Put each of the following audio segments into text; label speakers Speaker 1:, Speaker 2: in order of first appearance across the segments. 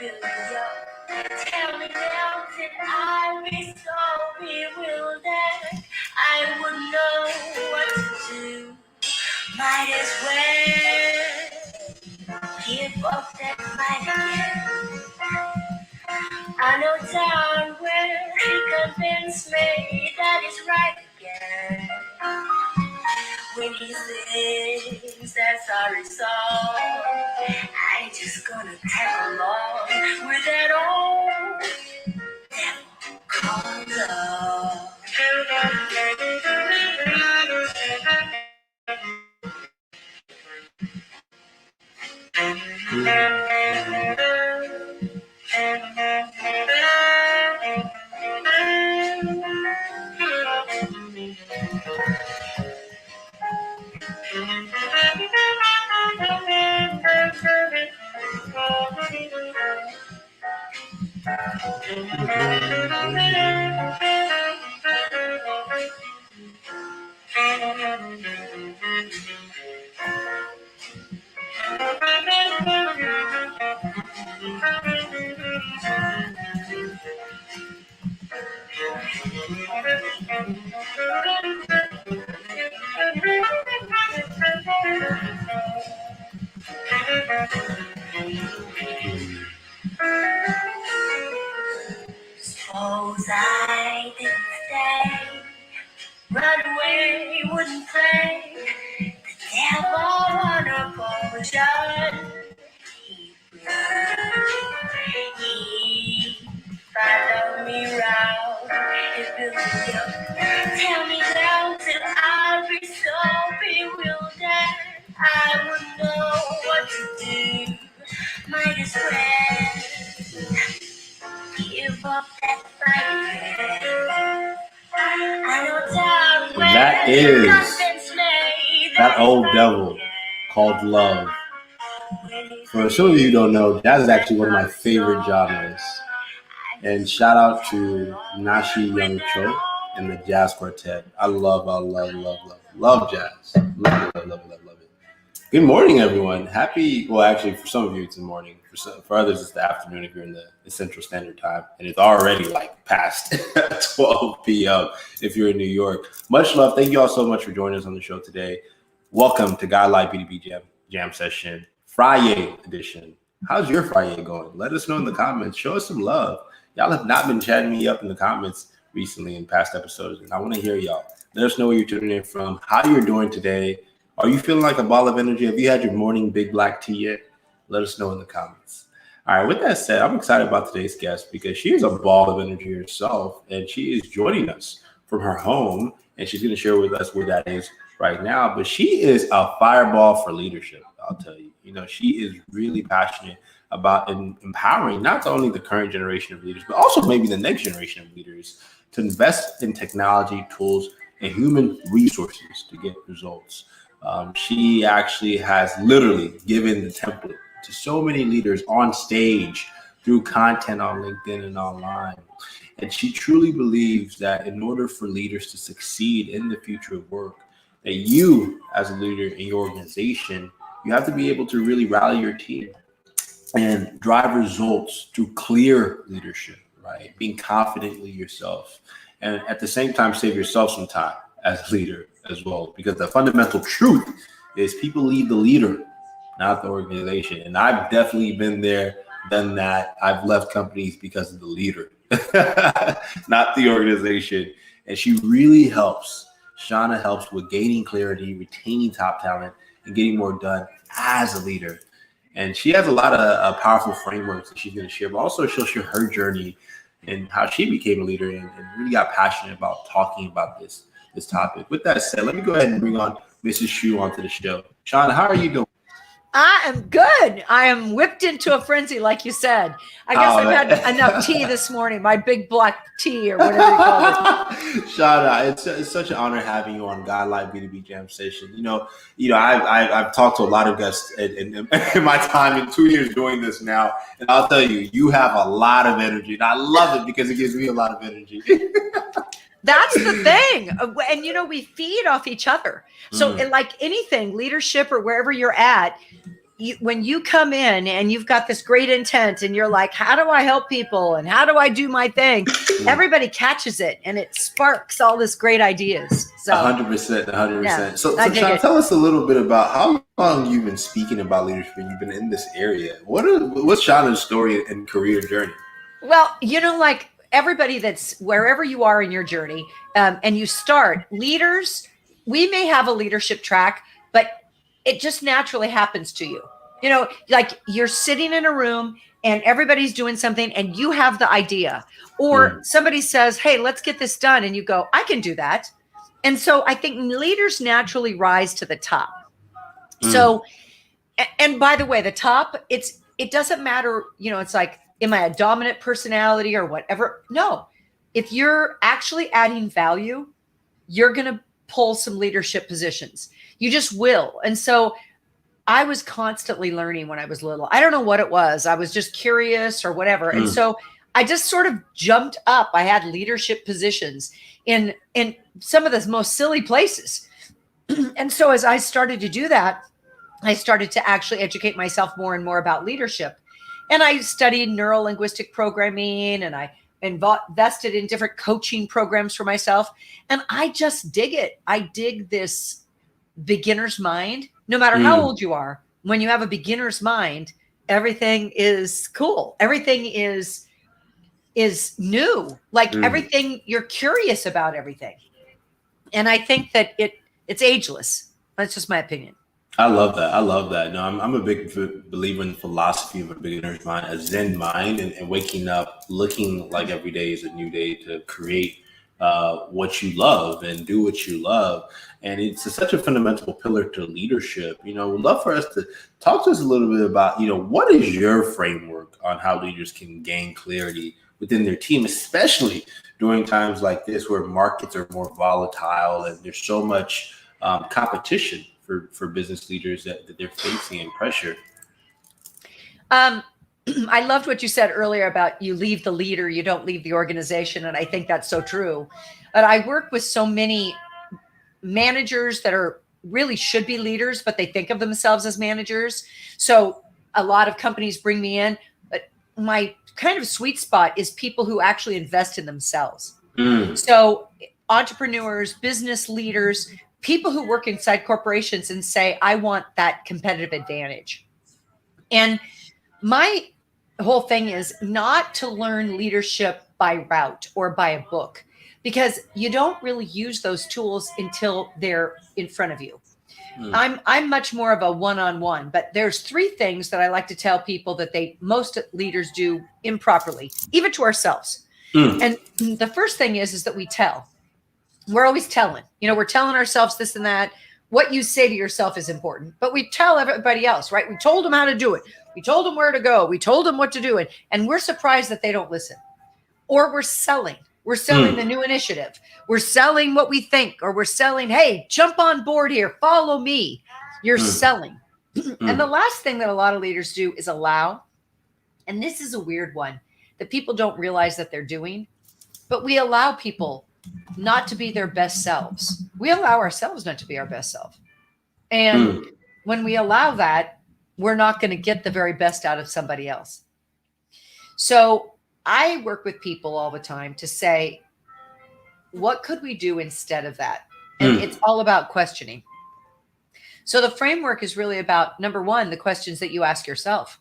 Speaker 1: build you up. Tell me now that I'd be so bewildered. I wouldn't know what to do. Might as well give up that fight again. I know down where he convinced me that it's right again. When he sings that sorry song, I ain't just gonna tag along with that old devil called love. Suppose I didn't stay, run away, wouldn't play the devil on a potion. He followed me round and built me up. Tell me now till I'll be so bewildered. I wouldn't know what to do. Might as well give up that fight again. I know down where
Speaker 2: That is that old devil called love. For some of you who don't know, jazz is actually one of my favorite genres. And shout out to Nashi Young Cho and the Jazz Quartet. I love jazz. Love it. Good morning, everyone. Actually, for some of you, it's the morning. For others, it's the afternoon if you're in the Central Standard Time. And it's already like past 12 p.m. if you're in New York. Much love. Thank you all so much for joining us on the show today. Welcome to God Live B2B Jam Session, Friday edition. How's your Friday going? Let us know in the comments. Show us some love. Y'all have not been chatting me up in the comments recently in past episodes, and I want to hear y'all. Let us know where you're tuning in from, how you're doing today. Are you feeling like a ball of energy? Have you had your morning big black tea yet? Let us know in the comments. All right, with that said, I'm excited about today's guest because she is a ball of energy herself, and she is joining us from her home, and she's going to share with us where that is right now. But she is a fireball for leadership, I'll tell you. You know, she is really passionate about empowering not only the current generation of leaders, but also maybe the next generation of leaders to invest in technology, tools, and human resources to get results. She actually has literally given the template to so many leaders on stage through content on LinkedIn and online. And she truly believes that in order for leaders to succeed in the future of work, that you as a leader in your organization, you have to be able to really rally your team and drive results through clear leadership, right? Being confidently yourself. And at the same time, save yourself some time as a leader as well. Because the fundamental truth is people lead the leader, not the organization. And I've definitely been there, done that. I've left companies because of the leader, not the organization. And she really helps. Shauna helps with gaining clarity, retaining top talent, and getting more done as a leader. And she has a lot of powerful frameworks that she's going to share, but also she'll share her journey and how she became a leader and really got passionate about talking about this topic. With that said, let me go ahead and bring on Mrs. Shu onto the show. Shauna, how are you doing?
Speaker 3: I am good. I am whipped into a frenzy, like you said. I guess I've had enough tea this morning, my big black tea or whatever you call it.
Speaker 2: Shauna, it's such an honor having you on God Live B2B Jam Station. You know, I've talked to a lot of guests in my time in 2 years doing this now, and I'll tell you, you have a lot of energy, and I love it because it gives me a lot of energy.
Speaker 3: That's the thing. And, you know, we feed off each other. So like anything, leadership or wherever you're at, when you come in and you've got this great intent and you're like, how do I help people and how do I do my thing? Everybody catches it and it sparks all this great ideas. So
Speaker 2: 100%.
Speaker 3: Yeah,
Speaker 2: So
Speaker 3: I dig
Speaker 2: Sean,
Speaker 3: it.
Speaker 2: tell us a little bit about how long you've been speaking about leadership and you've been in this area. What's Shauna's story and career journey?
Speaker 3: Well, like everybody that's wherever you are in your journey, and you start leaders, we may have a leadership track, but it just naturally happens to you. Like you're sitting in a room and everybody's doing something and you have the idea, or somebody says, hey, let's get this done. And you go, I can do that. And so I think leaders naturally rise to the top. So, and by the way, the top, it doesn't matter, it's like, am I a dominant personality or whatever? No, if you're actually adding value, you're going to pull some leadership positions. You just will. And so I was constantly learning when I was little. I don't know what it was. I was just curious or whatever. And so I just sort of jumped up. I had leadership positions in some of the most silly places. And so as I started to do that, I started to actually educate myself more and more about leadership. And I studied neuro-linguistic programming and I invested in different coaching programs for myself. And I just dig it. I dig this beginner's mind. No matter how old you are, when you have a beginner's mind, everything is cool. Everything is new. Like everything, you're curious about everything. And I think that it's ageless. That's just my opinion.
Speaker 2: I love that. No, I'm a big believer in the philosophy of a beginner's mind, a Zen mind, and waking up looking like every day is a new day to create what you love and do what you love. And it's such a fundamental pillar to leadership. We'd love for us to talk to us a little bit about, what is your framework on how leaders can gain clarity within their team, especially during times like this where markets are more volatile and there's so much competition for business leaders that they're facing and pressure.
Speaker 3: I loved what you said earlier about you leave the leader, you don't leave the organization. And I think that's so true. But I work with so many managers that really should be leaders, but they think of themselves as managers. So a lot of companies bring me in, but my kind of sweet spot is people who actually invest in themselves. So entrepreneurs, business leaders, people who work inside corporations and say, I want that competitive advantage. And my whole thing is not to learn leadership by route or by a book, because you don't really use those tools until they're in front of you. I'm much more of a one-on-one, but there's 3 things that I like to tell people that most leaders do improperly, even to ourselves. And the first thing is that we tell. We're always telling, we're telling ourselves this and that. What you say to yourself is important, but we tell everybody else, right? We told them how to do it. We told them where to go. We told them what to do. And we're surprised that they don't listen. Or we're selling. We're selling the new initiative. We're selling what we think, or we're selling, hey, jump on board here. Follow me. You're selling. And the last thing that a lot of leaders do is allow. And this is a weird one that people don't realize that they're doing, but we allow people not to be their best selves. We allow ourselves not to be our best self. And when we allow that, we're not going to get the very best out of somebody else. So I work with people all the time to say, what could we do instead of that? And it's all about questioning. So the framework is really about, number 1, the questions that you ask yourself.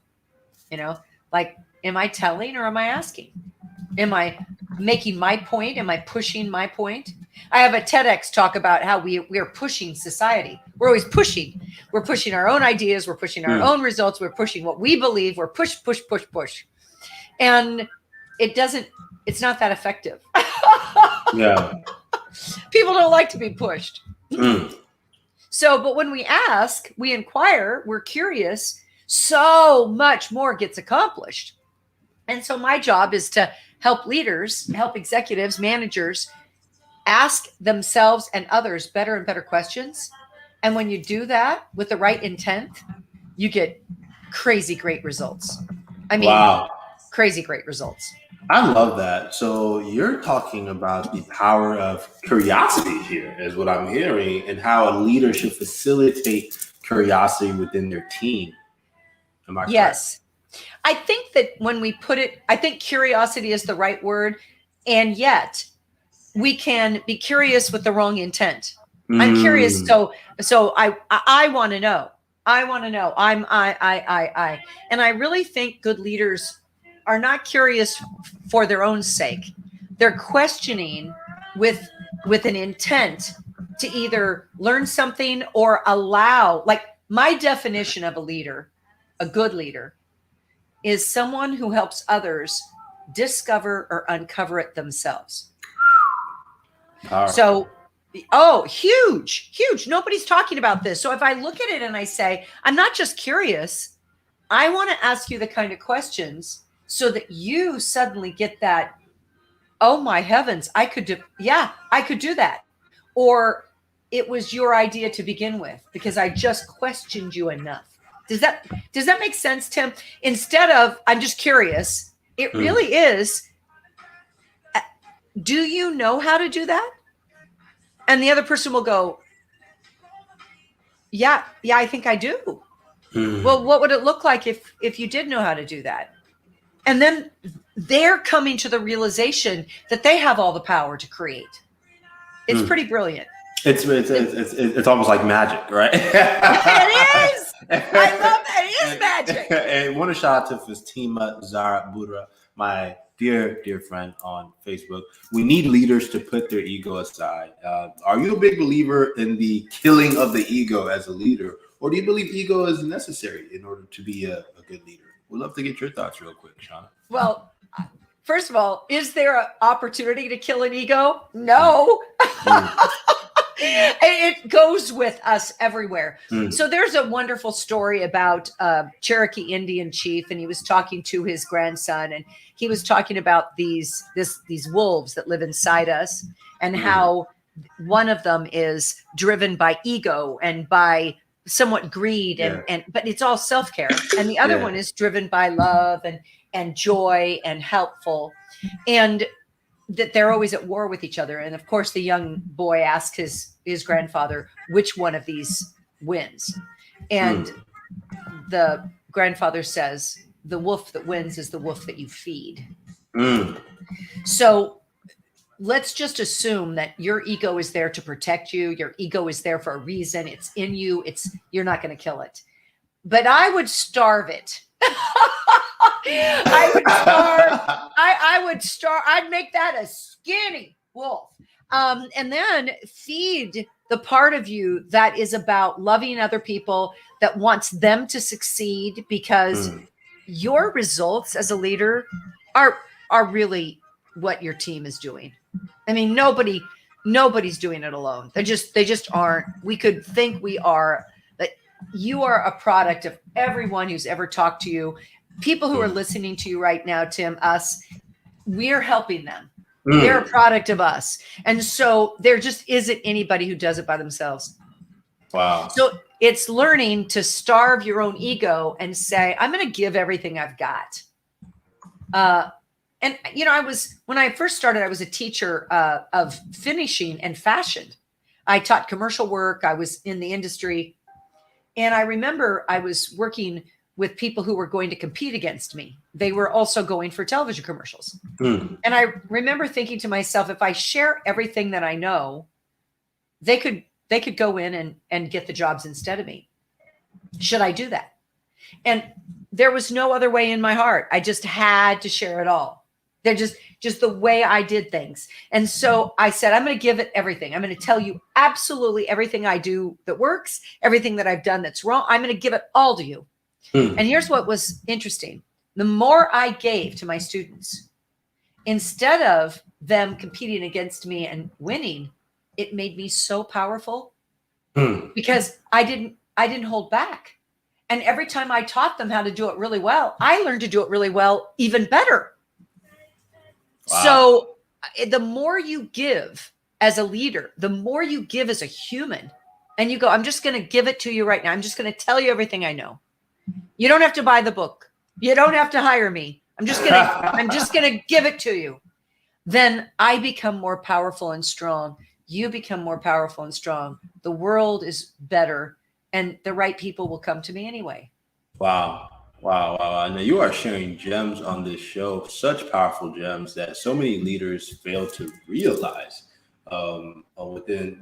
Speaker 3: Like, am I telling or am I asking? Am I making my point? Am I pushing my point? I have a TEDx talk about how we are pushing society. We're always pushing. We're pushing our own ideas. We're pushing our own results. We're pushing what we believe. We're push. And it's not that effective.
Speaker 2: Yeah.
Speaker 3: People don't like to be pushed. So, but when we ask, we inquire, we're curious, so much more gets accomplished. And so my job is to help leaders, help executives, managers ask themselves and others better and better questions. And when you do that with the right intent, you get crazy great results. Wow. Crazy great results.
Speaker 2: I love that. So you're talking about the power of curiosity here, is what I'm hearing, and how a leader should facilitate curiosity within their team. Am I correct?
Speaker 3: Yes. I think that when we put it, I think curiosity is the right word. And yet we can be curious with the wrong intent. I'm curious. So I want to know. I want to know. And I really think good leaders are not curious for their own sake. They're questioning with an intent to either learn something or allow, like my definition of a leader, a good leader, is someone who helps others discover or uncover it themselves.
Speaker 2: Powerful.
Speaker 3: So, oh, huge. Nobody's talking about this. So if I look at it and I say, I'm not just curious, I want to ask you the kind of questions so that you suddenly get that, oh my heavens, I could do that. Or it was your idea to begin with because I just questioned you enough. Does that make sense, Tim? Instead of I'm just curious, it really is, do you know how to do that? And the other person will go, yeah, I think I do. Well, what would it look like if you did know how to do that? And then they're coming to the realization that they have all the power to create. It's pretty brilliant.
Speaker 2: It's almost like magic, right?
Speaker 3: It is. I love that. It is magic.
Speaker 2: And I want to shout out to Fatima Zara Budra, my dear friend on Facebook. We need leaders to put their ego aside. Are you a big believer in the killing of the ego as a leader, or do you believe ego is necessary in order to be a good leader? We'd love to get your thoughts real quick, Shauna.
Speaker 3: Well, first of all, is there an opportunity to kill an ego? No. It goes with us everywhere. So there's a wonderful story about a Cherokee Indian chief, and he was talking to his grandson, and he was talking about these wolves that live inside us, and how one of them is driven by ego and by somewhat greed, and but it's all self-care, and the other one is driven by love and joy and helpful, and that they're always at war with each other. And of course, the young boy asked his grandfather, which one of these wins? And the grandfather says, the wolf that wins is the wolf that you feed. So let's just assume that your ego is there to protect you. Your ego is there for a reason. It's in you. You're not going to kill it. But I would starve it. I'd make that a skinny wolf. And then feed the part of you that is about loving other people, that wants them to succeed, because your results as a leader are really what your team is doing. I mean, nobody's doing it alone. They just aren't. We could think we are, but you are a product of everyone who's ever talked to you. People who are listening to you right now, Tim, us, we're helping them. They're a product of us. And so there just isn't anybody who does it by themselves.
Speaker 2: Wow.
Speaker 3: So it's learning to starve your own ego and say, I'm going to give everything I've got. And, when I first started, I was a teacher of finishing and fashion. I taught commercial work. I was in the industry. And I remember I was working with people who were going to compete against me. They were also going for television commercials. And I remember thinking to myself, if I share everything that I know, they could go in and get the jobs instead of me. Should I do that? And there was no other way in my heart. I just had to share it all. They're just the way I did things. And so I said, I'm going to give it everything. I'm going to tell you absolutely everything I do that works, everything that I've done that's wrong. I'm going to give it all to you. And here's what was interesting. The more I gave to my students, instead of them competing against me and winning, it made me so powerful because I didn't hold back. And every time I taught them how to do it really well, I learned to do it really well, even better. Wow. So the more you give as a leader, the more you give as a human, and you go, I'm just going to give it to you right now. I'm just going to tell you everything I know. You don't have to buy the book. You don't have to hire me. I'm just going to give it to you. Then I become more powerful and strong. You become more powerful and strong. The world is better, and the right people will come to me anyway.
Speaker 2: Wow. Wow. And you are sharing gems on this show, such powerful gems that so many leaders fail to realize within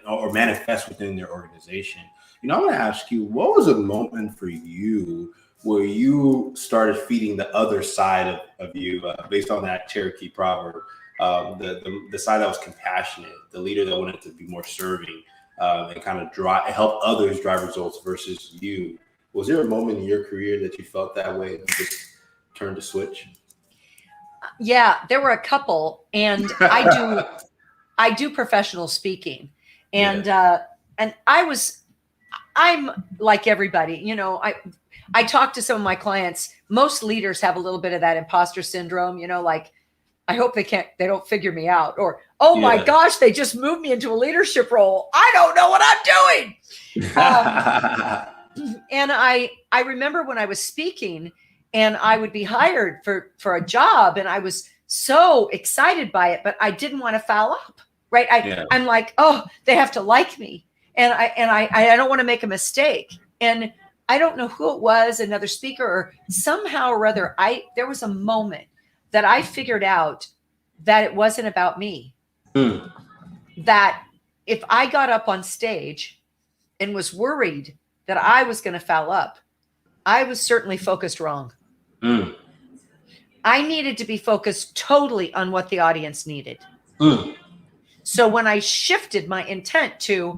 Speaker 2: or manifest within their organization. I want to ask you, what was a moment for you where you started feeding the other side of you, based on that Cherokee proverb, the side that was compassionate, the leader that wanted to be more serving, and kind of help others drive results versus you? Was there a moment in your career that you felt that way and just turned the switch?
Speaker 3: Yeah, there were a couple, and I do professional speaking, and
Speaker 2: Yeah.
Speaker 3: I'm like everybody, I talk to some of my clients. Most leaders have a little bit of that imposter syndrome, like, I hope they don't figure me out, or, oh my
Speaker 2: Yeah.
Speaker 3: gosh, they just moved me into a leadership role. I don't know what I'm doing. And I remember when I was speaking and I would be hired for a job, and I was so excited by it, but I didn't want to foul up, right?
Speaker 2: Yeah.
Speaker 3: I'm like, oh, they have to like me, and I don't want to make a mistake. And I don't know who it was, another speaker, or somehow or other, there was a moment that I figured out that it wasn't about me.
Speaker 2: Mm,
Speaker 3: That if I got up on stage and was worried that I was going to foul up, I was certainly focused wrong.
Speaker 2: mm,
Speaker 3: I needed to be focused totally on what the audience needed.
Speaker 2: mm.
Speaker 3: So when I shifted my intent to,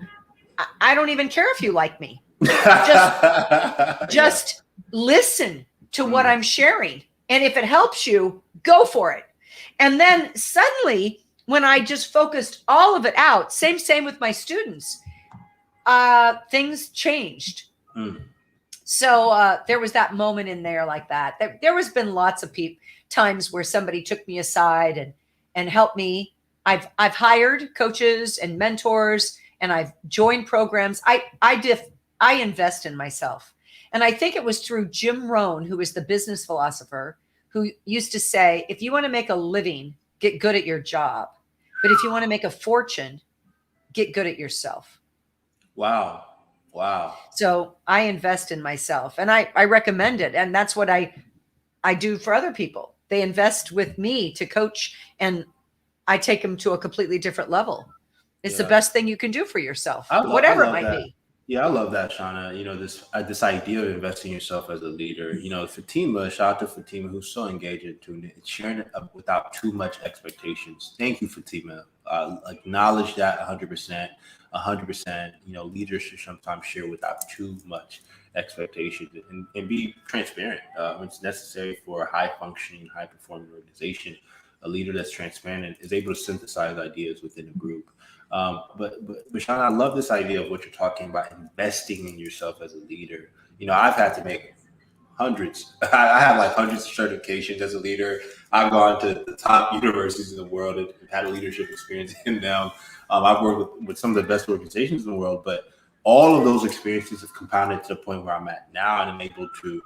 Speaker 3: I don't even care if you like me,
Speaker 2: Yeah.
Speaker 3: just listen to what
Speaker 2: Mm,
Speaker 3: I'm sharing. And if it helps you, go for it. And then suddenly, when I just focused all of it out, same with my students, things changed.
Speaker 2: mm.
Speaker 3: So there was that moment in there like that. There has been lots of times where somebody took me aside and helped me. I've hired coaches and mentors, and I've joined programs. I invest in myself, and I think it was through Jim Rohn, who is the business philosopher, who used to say, if you want to make a living, get good at your job, but if you want to make a fortune, get good at yourself.
Speaker 2: Wow. Wow.
Speaker 3: So I invest in myself, and I recommend it. And that's what I do for other people. They invest with me to coach, and I take them to a completely different level. It's the
Speaker 2: Yeah.
Speaker 3: best thing you can do for yourself,
Speaker 2: I
Speaker 3: whatever it
Speaker 2: love
Speaker 3: might
Speaker 2: that.
Speaker 3: be.
Speaker 2: Yeah, I love that, Shauna. This idea of investing in yourself as a leader. Fatima, shout out to Fatima, who's so engaged into sharing it up without too much expectations. Thank you, Fatima. Acknowledge that 100%. 100%. Leaders should sometimes share without too much expectations and be transparent. It's necessary for a high functioning, high performing organization. A leader that's transparent and is able to synthesize ideas within a group. But Sean, I love this idea of what you're talking about, investing in yourself as a leader. I've had to make hundreds. I have like hundreds of certifications as a leader. I've gone to the top universities in the world and had a leadership experience in them. I've worked with some of the best organizations in the world, but all of those experiences have compounded to the point where I'm at now, and I'm able to,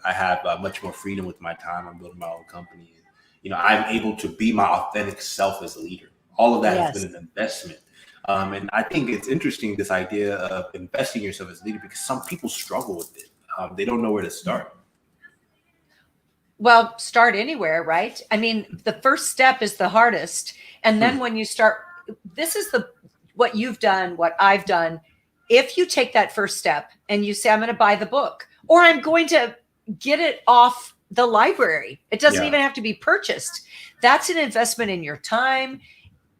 Speaker 2: I have much more freedom with my time. I'm building my own company. I'm able to be my authentic self as a leader. All of that has been
Speaker 3: Yes.
Speaker 2: an investment. And I think it's interesting, this idea of investing in yourself as a leader, because some people struggle with it. They don't know where to start.
Speaker 3: Well, start anywhere, right? I mean, the first step is the hardest. And then
Speaker 2: Hmm.
Speaker 3: when you start, this is what you've done, what I've done. If you take that first step and you say, I'm going to buy the book, or I'm going to get it off the library, it doesn't
Speaker 2: Yeah.
Speaker 3: even have to be purchased. That's an investment in your time.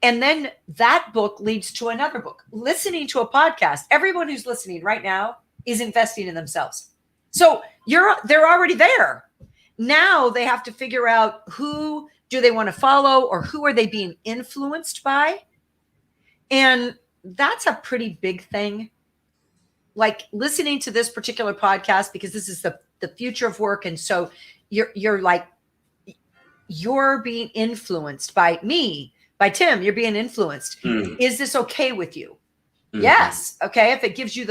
Speaker 3: And then that book leads to another book. Listening to a podcast, everyone who's listening right now is investing in themselves. So they're already there. Now they have to figure out, who do they want to follow, or who are they being influenced by? And that's a pretty big thing. Like listening to this particular podcast, because this is the future of work. And so you're being influenced by me, by Tim, you're being influenced.
Speaker 2: Mm,
Speaker 3: Is this okay with you?
Speaker 2: mhm,
Speaker 3: Yes. Okay. If it gives you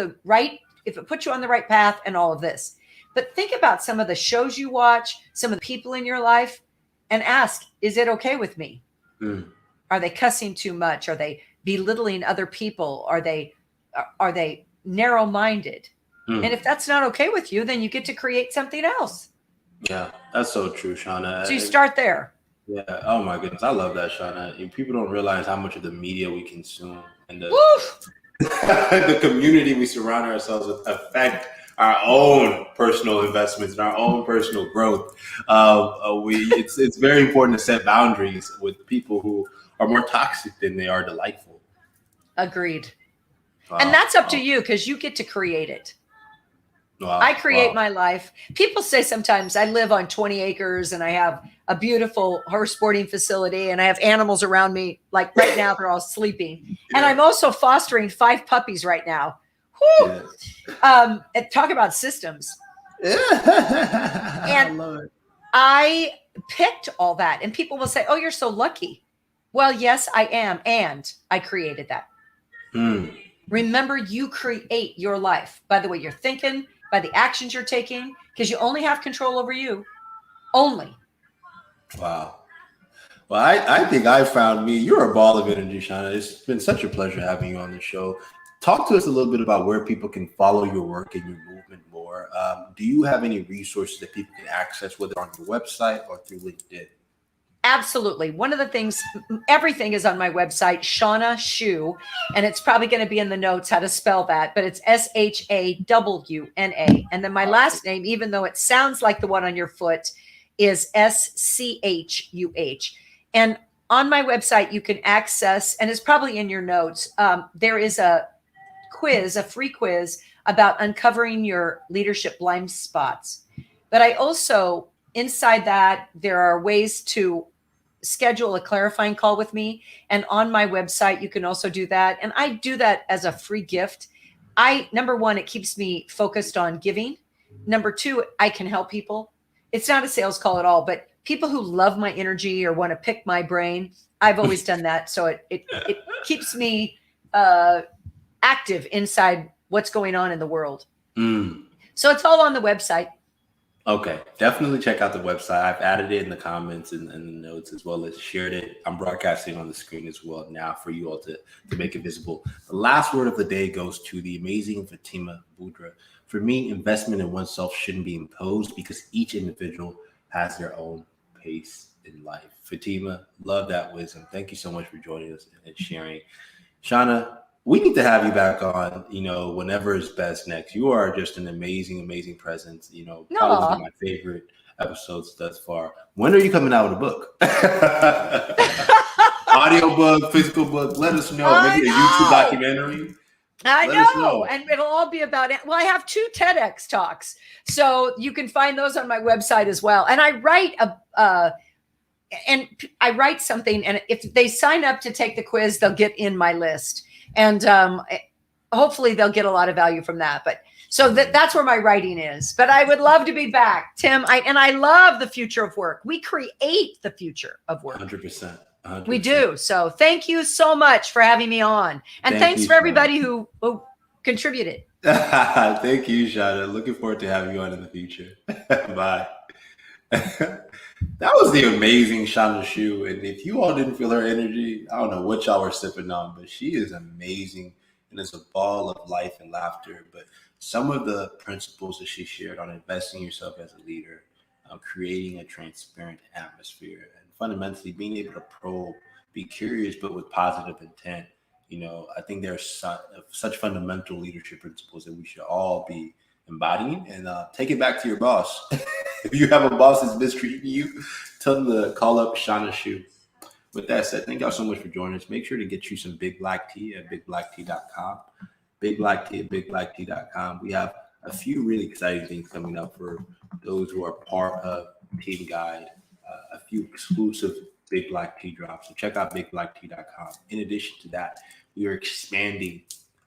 Speaker 3: if it puts you on the right path and all of this. But think about some of the shows you watch, some of the people in your life, and ask, is it okay with me?
Speaker 2: mm,
Speaker 3: Are they cussing too much? Are they belittling other people? Are they narrow minded? And if that's not okay with you, then you get to create something else.
Speaker 2: Yeah, that's so true, Shauna.
Speaker 3: So you start there.
Speaker 2: Yeah. Oh my goodness, I love that, Shauna. And people don't realize how much of the media we consume and the the community we surround ourselves with affect our own personal investments and our own personal growth. It's very important to set boundaries with people who are more toxic than they are delightful.
Speaker 3: Agreed.
Speaker 2: Wow.
Speaker 3: And that's up to you because you get to create it.
Speaker 2: Wow.
Speaker 3: I create my life. People say sometimes I live on 20 acres and I have a beautiful horse sporting facility and I have animals around me. Like right now, they're all sleeping. And I'm also fostering 5 puppies right now. Whew. Talk about systems.
Speaker 2: And I love it.
Speaker 3: I picked all that. And people will say, oh, you're so lucky. Well, yes, I am. And I created that. Remember, you create your life by the way you're thinking, by the actions you're taking, because you only have control over you. Only.
Speaker 2: Wow. Well, I think I found me. You're a ball of energy, Shauna. It's been such a pleasure having you on the show. Talk to us a little bit about where people can follow your work and your movement more. Do you have any resources that people can access, whether on your website or through LinkedIn?
Speaker 3: Absolutely. One of the things, everything is on my website, Shauna Shu, and it's probably going to be in the notes how to spell that, but it's SHAWNA. And then my last name, even though it sounds like the one on your foot, is SCHUH. And on my website, you can access, and it's probably in your notes, there is a quiz, a free quiz about uncovering your leadership blind spots. But I also, inside that, there are ways to schedule a clarifying call with me. And on my website, you can also do that. And I do that as a free gift. Number one, it keeps me focused on giving. Number two, I can help people. It's not a sales call at all, but people who love my energy or want to pick my brain, I've always done that. So it keeps me active inside what's going on in the world. So it's all on the website.
Speaker 2: Okay, definitely check out the website. I've added it in the comments and the notes as well as shared it. I'm broadcasting on the screen as well now for you all to make it visible. The last word of the day goes to the amazing Fatima Boudra. For me, investment in oneself shouldn't be imposed because each individual has their own pace in life. Fatima, love that wisdom. Thank you so much for joining us and sharing. Shauna, we need to have you back on, whenever is best next. You are just an amazing, amazing presence. Probably one of my favorite episodes thus far. When are you coming out with a book? Audio book, physical book? Let us know. Maybe a YouTube documentary.
Speaker 3: I know. And it'll all be about it. Well, I have 2 TEDx talks. So you can find those on my website as well. And I write something. And if they sign up to take the quiz, they'll get in my list. And hopefully they'll get a lot of value from that. But so that's where my writing is. But I would love to be back, Tim. I love the future of work. We create the future of work.
Speaker 2: 100%. 100%.
Speaker 3: We do. So thank you so much for having me on. And thanks for everybody who contributed.
Speaker 2: Thank you, Shauna. Looking forward to having you on in the future. Bye. That was the amazing Shauna Shu. And if you all didn't feel her energy, I don't know what y'all were sipping on, but she is amazing and is a ball of life and laughter. But some of the principles that she shared on investing in yourself as a leader, creating a transparent atmosphere, and fundamentally being able to probe, be curious, but with positive intent. I think there are such fundamental leadership principles that we should all be embodying. And take it back to your boss. If you have a boss that's mistreating you, tell them to call up Shauna Shu. With that said, thank y'all so much for joining us. Make sure to get you some Big Black Tea at bigblacktea.com. Big Black Tea at bigblacktea.com. We have a few really exciting things coming up for those who are part of Team Guide. A few exclusive Big Black Tea drops. So check out bigblacktea.com. In addition to that, we are expanding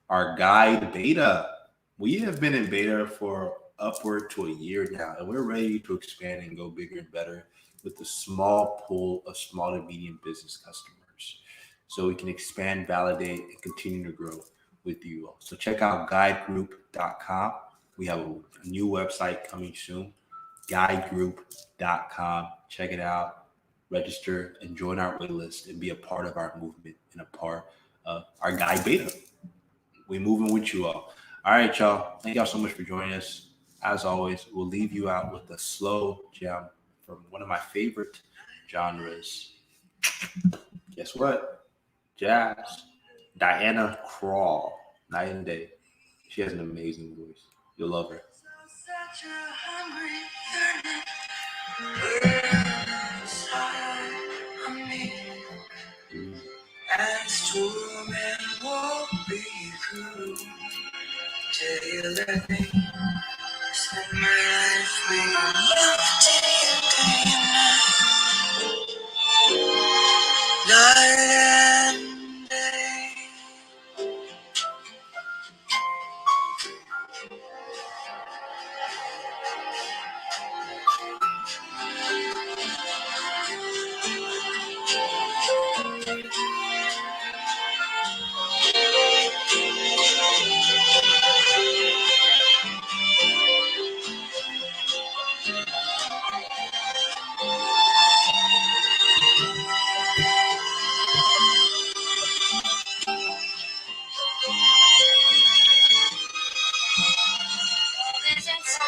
Speaker 2: our guide beta. We have been in beta for upward to a year now, and we're ready to expand and go bigger and better with a small pool of small to medium business customers, so we can expand, validate, and continue to grow with you all. So check out guidegroup.com. We have a new website coming soon, guidegroup.com. Check it out, register, and join our waitlist and be a part of our movement and a part of our guide beta. We're moving with you all. All right, y'all. Thank y'all so much for joining us. As always, we'll leave you out with a slow gem from one of my favorite genres. Guess what? Jazz. Diana Krall, Night and Day. She has an amazing voice. You'll love her.
Speaker 1: Such a hungry yearning inside of me, and storm and won't be through till you let me spend my life making love to you day and night, night and day.